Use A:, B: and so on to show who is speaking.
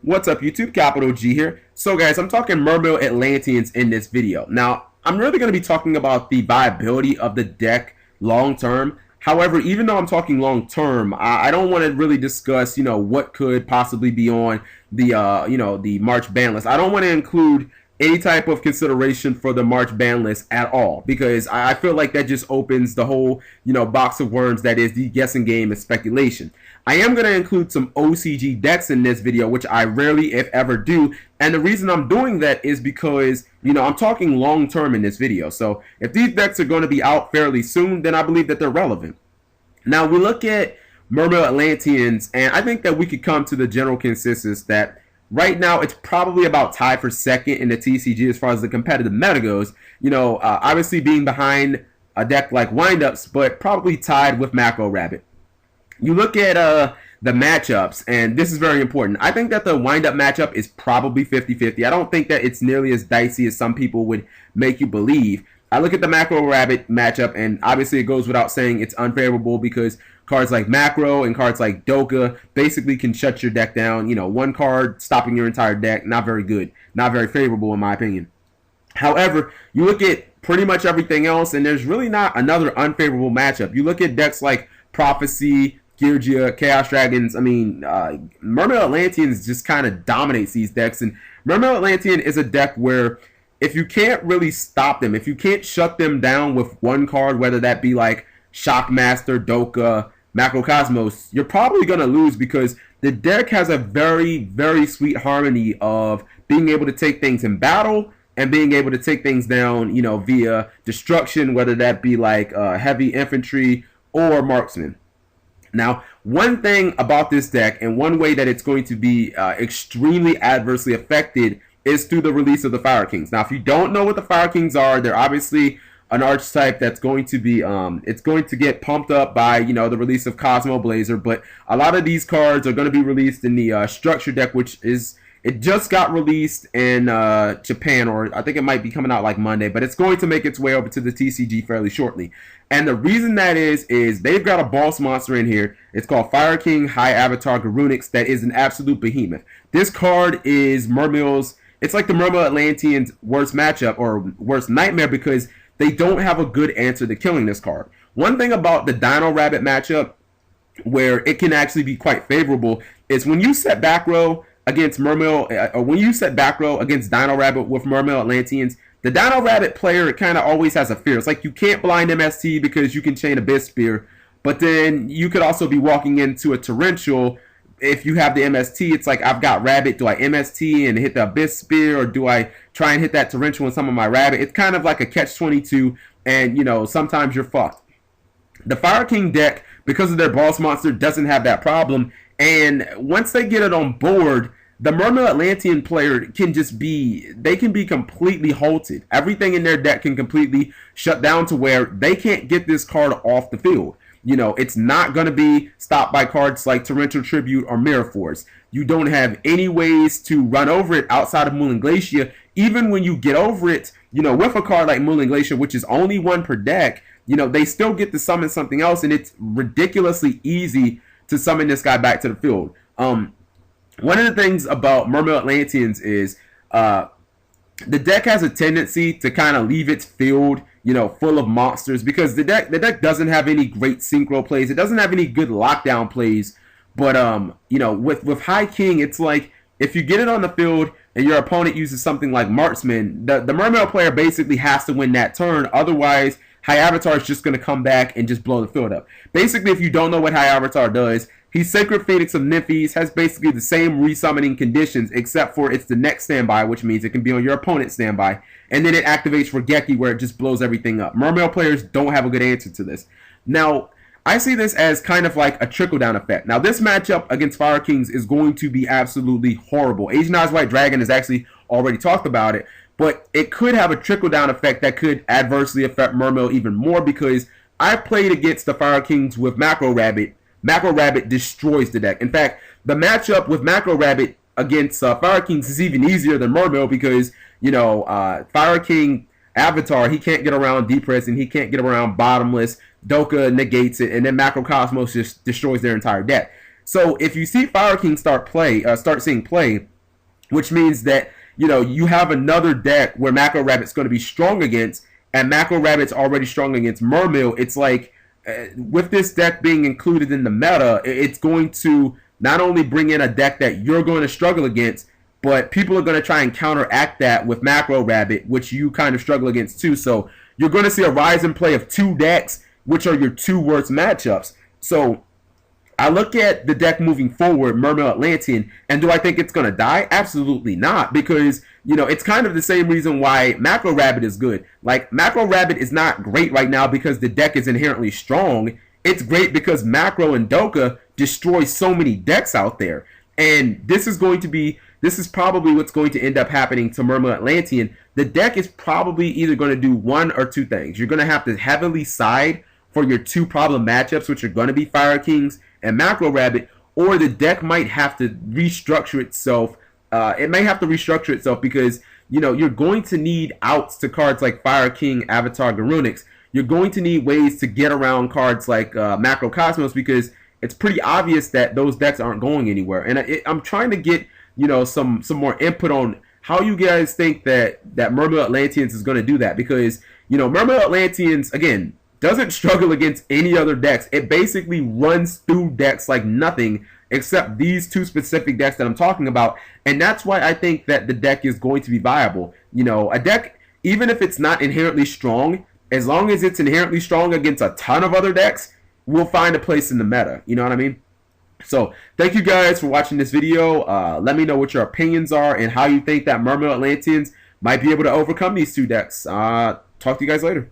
A: What's up YouTube, Capital G here. So guys, I'm talking Mermail Atlanteans in this video. Now, I'm really going to be talking about the viability of the deck long term. However, even though I'm talking long term, I don't want to really discuss, what could possibly be on the, the March ban list. I don't want to include any type of consideration for the March ban list at all, because I feel like that just opens the whole, box of worms that is the guessing game and speculation. I am going to include some OCG decks in this video, which I rarely, if ever, do. And the reason I'm doing that is because, I'm talking long term in this video. So if these decks are going to be out fairly soon, then I believe that they're relevant. Now, we look at Mermail Atlanteans, and I think that we could come to the general consensus that right now it's probably about tied for second in the TCG as far as the competitive meta goes. Obviously being behind a deck like Windups, but probably tied with Macro Rabbit. You look at the matchups, and this is very important. I think that the wind-up matchup is probably 50-50. I don't think that it's nearly as dicey as some people would make you believe. I look at the Macro Rabbit matchup, and obviously it goes without saying it's unfavorable because cards like Macro and cards like Doka basically can shut your deck down. One card stopping your entire deck, not very good. Not very favorable in my opinion. However, you look at pretty much everything else, and there's really not another unfavorable matchup. You look at decks like Prophecy, Girgia, Chaos Dragons. Mermail Atlanteans just kind of dominates these decks. And Mermail Atlantean is a deck where if you can't really stop them, if you can't shut them down with one card, whether that be like Shockmaster, Doka, Macrocosmos, you're probably going to lose because the deck has a very, very sweet harmony of being able to take things in battle and being able to take things down, via destruction, whether that be like heavy infantry or marksman. Now, one thing about this deck, and one way that it's going to be extremely adversely affected, is through the release of the Fire Kings. Now, if you don't know what the Fire Kings are, they're obviously an archetype that's going to be, it's going to get pumped up by, the release of Cosmo Blazer, but a lot of these cards are going to be released in the structure deck, which is, it just got released in Japan, or I think it might be coming out like Monday, but it's going to make its way over to the TCG fairly shortly. And the reason that is they've got a boss monster in here. It's called Fire King High Avatar Garunix that is an absolute behemoth. This card is Mermail's, it's like the Mermail Atlantean's worst matchup or worst nightmare because they don't have a good answer to killing this card. One thing about the Dino Rabbit matchup where it can actually be quite favorable is when you set back row against Mermail, or when you set back row against Dino Rabbit with Mermail Atlanteans, the Dino Rabbit player kind of always has a fear. It's like you can't blind MST because you can chain Abyss Spear, but then you could also be walking into a Torrential. If you have the MST, it's like I've got Rabbit. Do I MST and hit the Abyss Spear, or do I try and hit that Torrential with some of my Rabbit? It's kind of like a catch-22, and sometimes you're fucked. The Fire King deck, because of their boss monster, doesn't have that problem, and once they get it on board, the Mermail Atlantean player can be completely halted. Everything in their deck can completely shut down to where they can't get this card off the field. It's not going to be stopped by cards like Torrential Tribute or Mirror Force. You don't have any ways to run over it outside of Moulin Glacier. Even when you get over it, with a card like Moulin Glacier, which is only one per deck, they still get to summon something else, and it's ridiculously easy to summon this guy back to the field. One of the things about Mermail Atlanteans is the deck has a tendency to kind of leave its field, full of monsters because the deck doesn't have any great synchro plays. It doesn't have any good lockdown plays. But with High King, it's like if you get it on the field and your opponent uses something like Marksman, the Mermail player basically has to win that turn. Otherwise, High Avatar is just going to come back and just blow the field up. Basically, if you don't know what High Avatar does, he's Sacred Phoenix of Nymphes, has basically the same resummoning conditions, except for it's the next standby, which means it can be on your opponent's standby. And then it activates for Geki, where it just blows everything up. Mermail players don't have a good answer to this. Now, I see this as kind of like a trickle-down effect. Now, this matchup against Fire Kings is going to be absolutely horrible. Asian Eyes White Dragon has actually already talked about it, but it could have a trickle-down effect that could adversely affect Mermail even more because I played against the Fire Kings with Macro Rabbit. Macro Rabbit destroys the deck. In fact, the matchup with Macro Rabbit against Fire Kings is even easier than Mermail because, Fire King Avatar, he can't get around Depress and he can't get around Bottomless. Doka negates it, and then Macrocosmos just destroys their entire deck. So if you see Fire King start seeing play, which means that you have another deck where Macro Rabbit's going to be strong against, and Macro Rabbit's already strong against Mermail. It's like with this deck being included in the meta, it's going to not only bring in a deck that you're going to struggle against, but people are going to try and counteract that with Macro Rabbit, which you kind of struggle against too. So you're going to see a rise in play of two decks, which are your two worst matchups. So I look at the deck moving forward, Mermail Atlantean, and do I think it's going to die? Absolutely not, because, it's kind of the same reason why Macro Rabbit is good. Like, Macro Rabbit is not great right now because the deck is inherently strong. It's great because Macro and Doka destroy so many decks out there. And this is probably what's going to end up happening to Mermail Atlantean. The deck is probably either going to do one or two things. You're going to have to heavily side for your two problem matchups, which are going to be Fire Kings and Macro Rabbit, or the deck might have to restructure itself. It may have to restructure itself because, you're going to need outs to cards like Fire King, Avatar, Garunix. You're going to need ways to get around cards like Macro Cosmos, because it's pretty obvious that those decks aren't going anywhere. And I'm trying to get, some more input on how you guys think that Mermail Atlanteans is going to do that, because, Mermail Atlanteans, again, doesn't struggle against any other decks. It basically runs through decks like nothing except these two specific decks that I'm talking about. And that's why I think that the deck is going to be viable. A deck, even if it's not inherently strong, as long as it's inherently strong against a ton of other decks, will find a place in the meta. You know what I mean? So thank you guys for watching this video. Let me know what your opinions are and how you think that Mermail Atlanteans might be able to overcome these two decks. Talk to you guys later.